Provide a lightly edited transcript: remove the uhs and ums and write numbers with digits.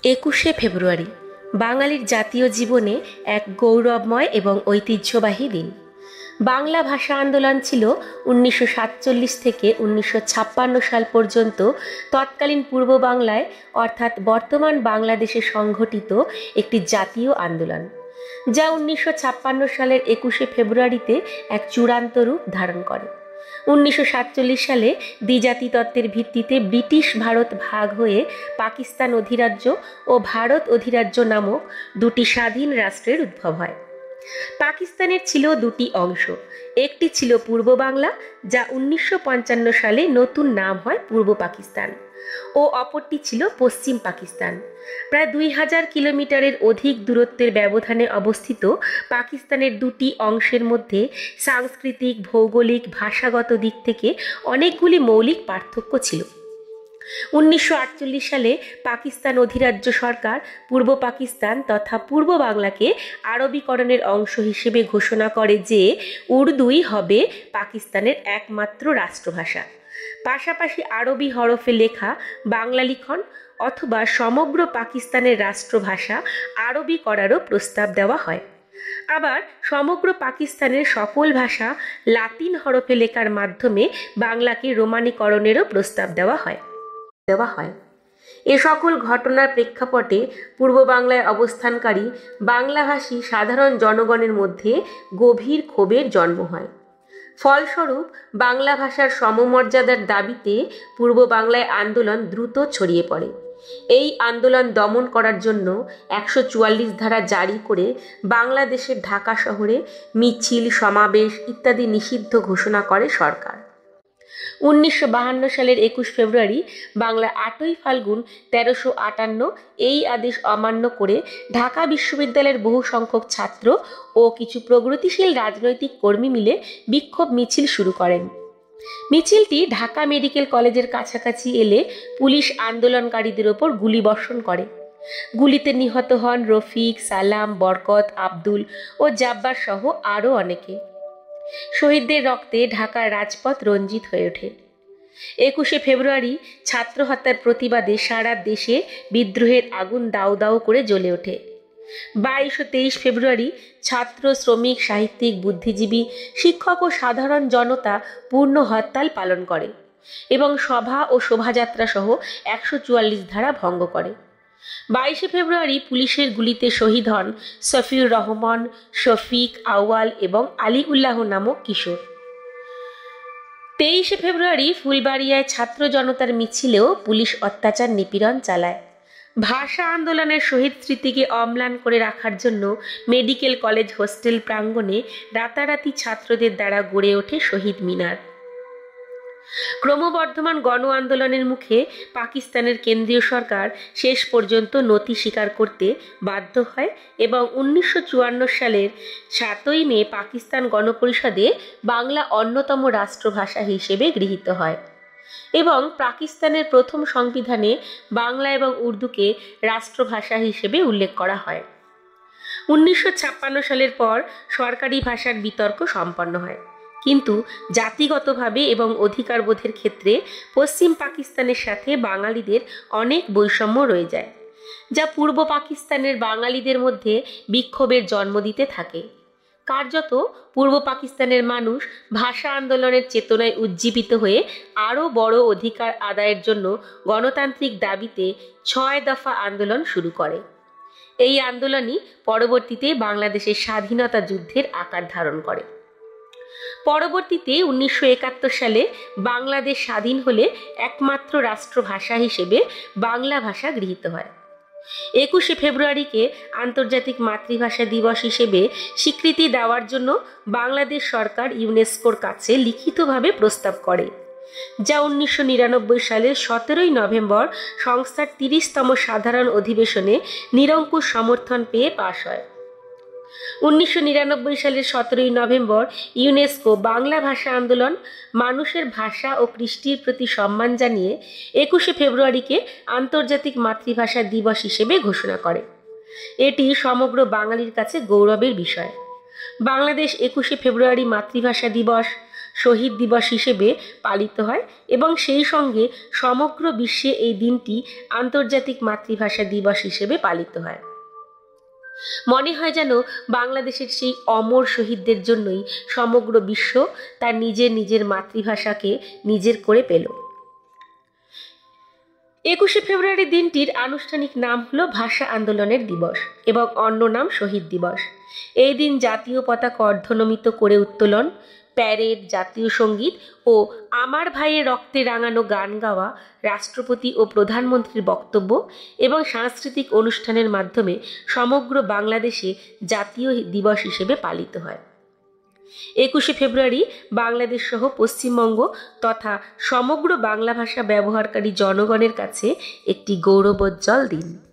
একুশে ফেব্রুয়ারি বাঙালির জাতীয় জীবনে এক গৌরবময় এবং ঐতিহ্যবাহী দিন। বাংলা ভাষা আন্দোলন ছিল 1947 থেকে 1956 সাল পর্যন্ত তৎকালীন পূর্ব বাংলায় অর্থাৎ বর্তমান বাংলাদেশে সংঘটিত একটি জাতীয় আন্দোলন, যা 1956 সালের 21শে ফেব্রুয়ারিতে এক চূড়ান্ত রূপ ধারণ করে। 1947 সালে দ্বিজাতি তত্ত্বের ভিত্তিতে ব্রিটিশ ভারত ভাগ হয়ে পাকিস্তান অধিরাজ্য ও ভারত অধিরাজ্য নামক দুটি স্বাধীন রাষ্ট্রের উদ্ভব হয়। পাকিস্তানের ছিল দুটি অংশ, একটি ছিল পূর্ব বাংলা, যা 1955 সালে নতুন নাম হয় পূর্ব পাকিস্তান, ও অপরটি ছিল পশ্চিম পাকিস্তান। প্রায় 2000 কিলোমিটারের অধিক দূরত্বের ব্যবধানে অবস্থিত পাকিস্তানের দুটি অংশের মধ্যে সাংস্কৃতিক, ভৌগোলিক, ভাষাগত দিক থেকে অনেকগুলি মৌলিক পার্থক্য ছিল। 1948 সালে পাকিস্তান অধিরাজ্য সরকার পূর্ব পাকিস্তান তথা পূর্ব বাংলাকে আরবীকরণের অংশ হিসেবে ঘোষণা করে যে উর্দুই হবে পাকিস্তানের একমাত্র রাষ্ট্রভাষা। পাশাপাশি আরবি হরফে লেখা বাংলা লিখন অথবা সমগ্র পাকিস্তানের রাষ্ট্রভাষা আরবি করারও প্রস্তাব দেওয়া হয়। আবার সমগ্র পাকিস্তানের সকল ভাষা লাতিন হরফে লেখার মাধ্যমে বাংলাকে রোমানীকরণেরও প্রস্তাব দেওয়া হয়। এ সকল ঘটনার প্রেক্ষাপটে পূর্ব বাংলায় অবস্থানকারী বাংলাভাষী সাধারণ জনগণের মধ্যে গভীর ক্ষোভের জন্ম হয়। ফলস্বরূপ বাংলা ভাষার সমমর্যাদার দাবিতে পূর্ব বাংলায় আন্দোলন দ্রুত ছড়িয়ে পড়ে। এই আন্দোলন দমন করার জন্য 144 ধারা জারি করে বাংলাদেশের ঢাকা শহরে মিছিল, সমাবেশ ইত্যাদি নিষিদ্ধ ঘোষণা করে সরকার। 1952 সালের 21 ফেব্রুয়ারি বাংলা 8ই ফাল্গুন 1358 এই আদেশ অমান্য করে ঢাকা বিশ্ববিদ্যালয়ের বহু সংখ্যক ছাত্র ও কিছু প্রগতিশীল রাজনৈতিক কর্মী মিলে বিক্ষোভ মিছিল শুরু করেন। মিছিলটি ঢাকা মেডিকেল কলেজের কাছাকাছি এলে পুলিশ আন্দোলনকারীদের ওপর গুলিবর্ষণ করে। গুলিতে নিহত হন রফিক, সালাম, বরকত, আব্দুল ও জাব্বার সহ আরও অনেকে। শহীদদের রক্তে ঢাকার রাজপথ রঞ্জিত হয়ে ওঠে। 21শে ফেব্রুয়ারি ছাত্র হত্যার প্রতিবাদে সারা দেশে বিদ্রোহের আগুন দাউ দাউ করে জ্বলে ওঠে। 22 ও 23 ফেব্রুয়ারি ছাত্র, শ্রমিক, সাহিত্যিক, বুদ্ধিজীবী, শিক্ষক ও সাধারণ জনতা পূর্ণ হরতাল পালন করে এবং সভা ও শোভাযাত্রা সহ 144 ধারা ভঙ্গ করে। 22শে ফেব্রুয়ারি পুলিশের গুলিতে শহীদ হন সফিউর রহমান, শফিক, আউয়াল এবং আলিউল্লাহ নামক কিশোর। 23শে ফেব্রুয়ারি ফুলবাড়িয়ায় ছাত্র জনতার মিছিলেও পুলিশ অত্যাচার নিপীড়ন চালায়। ভাষা আন্দোলনের শহীদ স্মৃতিকে অম্লান করে রাখার জন্য মেডিকেল কলেজ হোস্টেল প্রাঙ্গণে রাতারাতি ছাত্রদের দ্বারা গড়ে ওঠে শহীদ মিনার। ক্রমবর্ধমান গণ আন্দোলনের মুখে পাকিস্তানের কেন্দ্রীয় সরকার শেষ পর্যন্ত নতি স্বীকার করতে বাধ্য হয় এবং 1954 সালের 7ই মে পাকিস্তান গণপরিষদে বাংলা অন্যতম রাষ্ট্রভাষা হিসেবে গৃহীত হয় এবং পাকিস্তানের প্রথম সংবিধানে বাংলা এবং উর্দুকে রাষ্ট্রভাষা হিসেবে উল্লেখ করা হয়। 1956 সালের পর সরকারি ভাষার বিতর্ক সম্পন্ন হয়, কিন্তু জাতিগতভাবে এবং অধিকারবোধের ক্ষেত্রে পশ্চিম পাকিস্তানের সাথে বাঙালিদের অনেক বৈষম্য রয়ে যায়, যা পূর্ব পাকিস্তানের বাঙালিদের মধ্যে বিক্ষোভের জন্ম দিতে থাকে। কার্যত পূর্ব পাকিস্তানের মানুষ ভাষা আন্দোলনের চেতনায় উজ্জীবিত হয়ে আরও বড় অধিকার আদায়ের জন্য গণতান্ত্রিক দাবিতে 6 দফা আন্দোলন শুরু করে। এই আন্দোলনই পরবর্তীতে বাংলাদেশের স্বাধীনতা যুদ্ধের আকার ধারণ করে। পরবর্তীতে 1971 সালে বাংলাদেশ স্বাধীন হলে একমাত্র রাষ্ট্রভাষা হিসেবে বাংলা ভাষা গৃহীত হয়। 21শে ফেব্রুয়ারিকে আন্তর্জাতিক মাতৃভাষা দিবস হিসেবে স্বীকৃতি দেওয়ার জন্য বাংলাদেশ সরকার ইউনেস্কোর কাছে লিখিতভাবে প্রস্তাব করে, যা 1999 সালের 17ই নভেম্বর সংস্থার 30তম সাধারণ অধিবেশনে নিরঙ্কুশ সমর্থন পেয়ে পাশ হয়। 1999 সালের 17ই নভেম্বর ইউনেস্কো বাংলা ভাষা আন্দোলন, মানুষের ভাষা ও কৃষ্টির প্রতি সম্মান জানিয়ে 21শে ফেব্রুয়ারিকে আন্তর্জাতিক মাতৃভাষা দিবস হিসেবে ঘোষণা করে। এটি সমগ্র বাঙালির কাছে গৌরবের বিষয়। বাংলাদেশ 21শে ফেব্রুয়ারি মাতৃভাষা দিবস, শহীদ দিবস হিসেবে পালিত হয় এবং সেই সঙ্গে সমগ্র বিশ্বে এই দিনটি আন্তর্জাতিক মাতৃভাষা দিবস হিসেবে পালিত হয়। মনে হয় যেন বাংলাদেশের সেই অমর শহীদদের জন্যই সমগ্র বিশ্ব তার নিজের মাতৃভাষাকে নিজের করে পেল। 21শে ফেব্রুয়ারি দিনটির আনুষ্ঠানিক নাম হলো ভাষা আন্দোলনের দিবস এবং অন্য নাম শহীদ দিবস। এই দিন জাতীয় পতাকা অর্ধনমিত করে উত্তোলন, প্যারেড, জাতীয় সঙ্গীত ও আমার ভাইয়ের রক্তে রাঙানো গান গাওয়া, রাষ্ট্রপতি ও প্রধানমন্ত্রীর বক্তব্য এবং সাংস্কৃতিক অনুষ্ঠানের মাধ্যমে সমগ্র বাংলাদেশে জাতীয় দিবস হিসেবে পালিত হয়। 21শে ফেব্রুয়ারি বাংলাদেশ সহ পশ্চিমবঙ্গ তথা সমগ্র বাংলা ভাষা ব্যবহারকারী জনগণের কাছে একটি গৌরবোজ্জ্বল দিন।